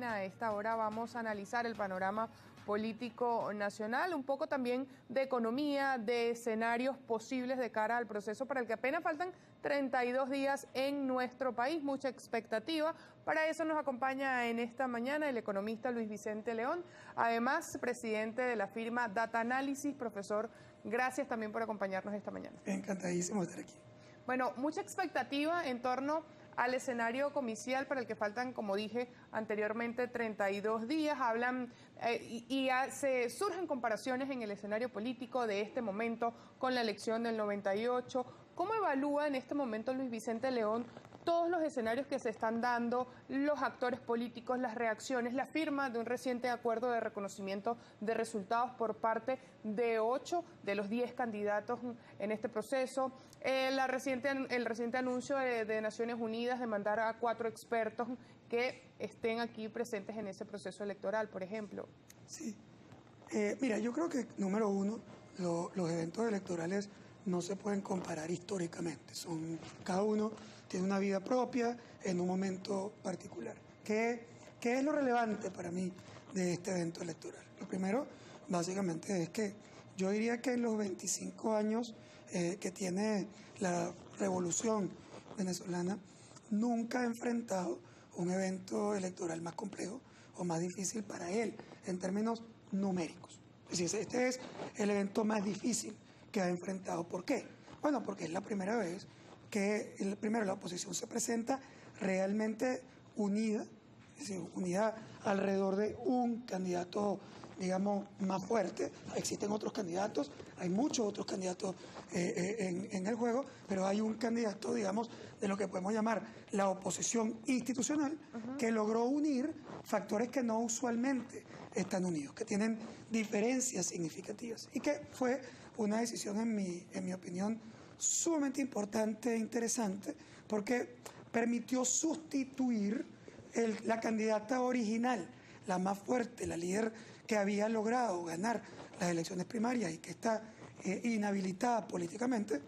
A esta hora vamos a analizar el panorama político nacional, un poco también de economía, de escenarios posibles de cara al proceso para el que apenas faltan 32 días en nuestro país, mucha expectativa. Para eso nos acompaña en esta mañana el economista Luis Vicente León, además presidente de la firma Data Analysis. Profesor, gracias también por acompañarnos esta mañana. Encantadísimo de estar aquí. Bueno, mucha expectativa en torno al escenario comicial para el que faltan, como dije anteriormente, 32 días. Hablan se surgen comparaciones en el escenario político de este momento con la elección del 98. ¿Cómo evalúa en este momento Luis Vicente León todos los escenarios que se están dando, los actores políticos, las reacciones, la firma de un reciente acuerdo de reconocimiento de resultados por parte de 8 de los 10 candidatos en este proceso, el reciente anuncio de Naciones Unidas de mandar a 4 expertos que estén aquí presentes en ese proceso electoral, por ejemplo? Sí. Mira, yo creo que, número uno, los eventos electorales no se pueden comparar históricamente. Cada uno tiene una vida propia en un momento particular. ¿Qué es lo relevante para mí de este evento electoral? Lo primero, básicamente, es que yo diría que en los 25 años que tiene la revolución venezolana, nunca ha enfrentado un evento electoral más complejo o más difícil para él, en términos numéricos. Es decir, este es el evento más difícil que ha enfrentado. ¿Por qué? Bueno, porque es la primera vez que primero la oposición se presenta realmente unida, es decir, unida alrededor de un candidato, digamos, más fuerte. Existen otros candidatos, hay muchos otros candidatos en el juego, pero hay un candidato, digamos, de lo que podemos llamar la oposición institucional, que logró unir factores que no usualmente están unidos, que tienen diferencias significativas, y que fue una decisión, en mi opinión, sumamente importante e interesante, porque permitió sustituir la candidata original, la más fuerte, la líder que había logrado ganar las elecciones primarias y que está inhabilitada políticamente,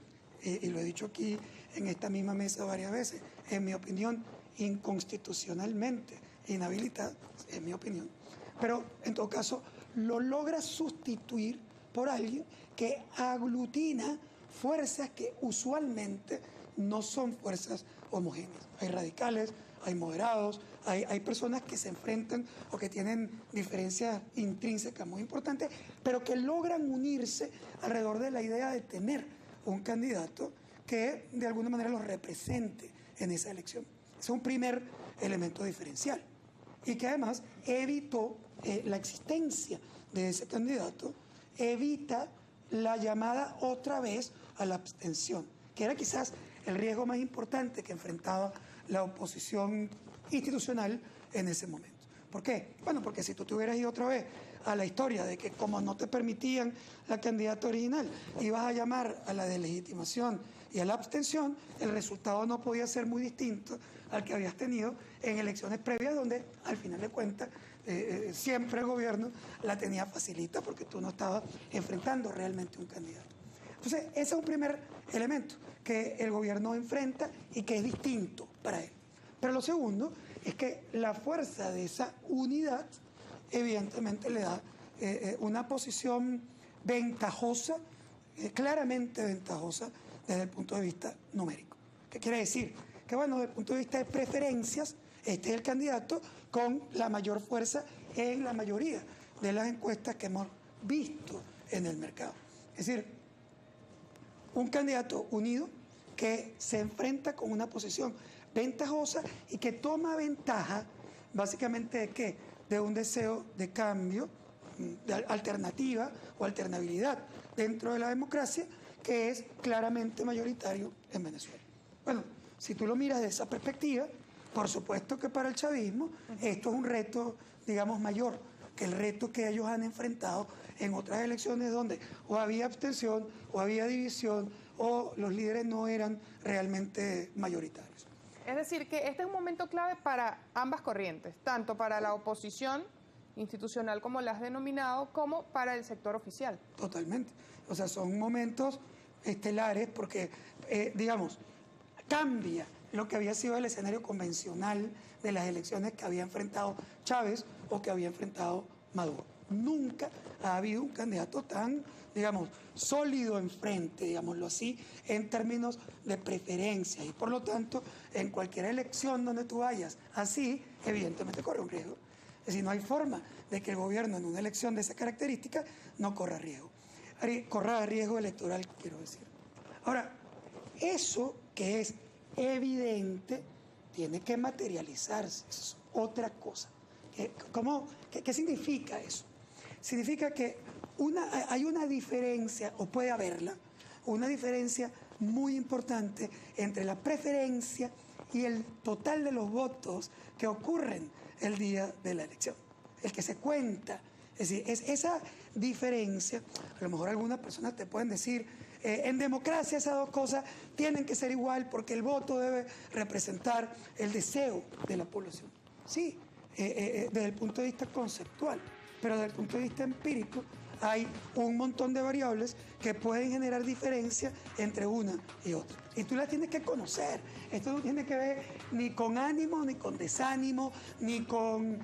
y lo he dicho aquí en esta misma mesa varias veces, en mi opinión, inconstitucionalmente inhabilitada, en mi opinión. Pero, en todo caso, lo logra sustituir por alguien que aglutina fuerzas que usualmente no son fuerzas homogéneas. Hay radicales, hay moderados, hay personas que se enfrentan o que tienen diferencias intrínsecas muy importantes, pero que logran unirse alrededor de la idea de tener un candidato que de alguna manera los represente en esa elección. Es un primer elemento diferencial y que además evitó la existencia de ese candidato, evita la llamada otra vez a la abstención, que era quizás el riesgo más importante que enfrentaba la oposición institucional en ese momento. ¿Por qué? Bueno, porque si tú te hubieras ido otra vez a la historia de que como no te permitían la candidata original, ibas a llamar a la deslegitimación y a la abstención, el resultado no podía ser muy distinto al que habías tenido en elecciones previas, donde al final de cuentas siempre el gobierno la tenía facilita porque tú no estabas enfrentando realmente un candidato. Entonces, ese es un primer elemento que el gobierno enfrenta y que es distinto para él. Pero lo segundo es que la fuerza de esa unidad evidentemente le da una posición ventajosa, claramente ventajosa desde el punto de vista numérico. ¿Qué quiere decir? Que bueno, desde el punto de vista de preferencias, este es el candidato con la mayor fuerza en la mayoría de las encuestas que hemos visto en el mercado. Es decir, un candidato unido que se enfrenta con una posición ventajosa y que toma ventaja básicamente de ¿qué? De un deseo de cambio, de alternativa o alternabilidad dentro de la democracia, que es claramente mayoritario en Venezuela. Bueno, si tú lo miras de esa perspectiva, por supuesto que para el chavismo esto es un reto, digamos, mayor que el reto que ellos han enfrentado en otras elecciones donde o había abstención o había división o los líderes no eran realmente mayoritarios. Es decir, que este es un momento clave para ambas corrientes, tanto para la oposición institucional, como la has denominado, como para el sector oficial. Totalmente. O sea, son momentos estelares porque, digamos, cambia lo que había sido el escenario convencional de las elecciones que había enfrentado Chávez o que había enfrentado Maduro. Nunca ha habido un candidato tan, digamos, sólido enfrente, digámoslo así, en términos de preferencias. Y por lo tanto, en cualquier elección donde tú vayas así, evidentemente corre un riesgo. Es decir, no hay forma de que el gobierno en una elección de esa característica no corra riesgo. Corra riesgo electoral, quiero decir. Ahora, eso que es evidente tiene que materializarse. Eso es otra cosa. ¿Qué significa eso? Significa que hay una diferencia, o puede haberla, una diferencia muy importante entre la preferencia y el total de los votos que ocurren el día de la elección, el que se cuenta. Es decir, es esa diferencia. A lo mejor algunas personas te pueden decir, en democracia esas dos cosas tienen que ser igual porque el voto debe representar el deseo de la población. Sí, desde el punto de vista conceptual, pero desde el punto de vista empírico hay un montón de variables que pueden generar diferencia entre una y otra. Y tú las tienes que conocer. Esto no tiene que ver ni con ánimo, ni con desánimo, ni con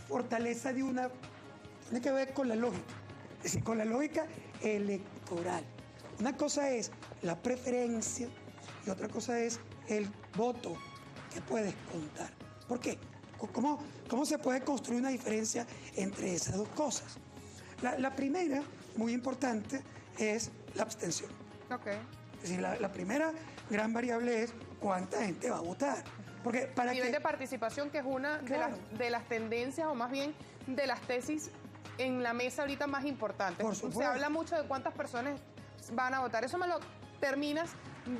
fortaleza de una... Tiene que ver con la lógica. Es decir, con la lógica electoral. Una cosa es la preferencia y otra cosa es el voto que puedes contar. ¿Por qué? ¿Cómo se puede construir una diferencia entre esas dos cosas? La primera, muy importante, es la abstención. Okay. Es decir, la primera gran variable es cuánta gente va a votar. Porque para nivel de participación, que es una de las tendencias, o más bien de las tesis en la mesa ahorita más importantes. Por supuesto. Se habla mucho de cuántas personas van a votar. Eso me lo terminas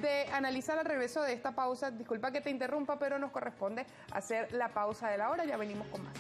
de analizar al regreso de esta pausa. Disculpa que te interrumpa, pero nos corresponde hacer la pausa de la hora. Ya venimos con más.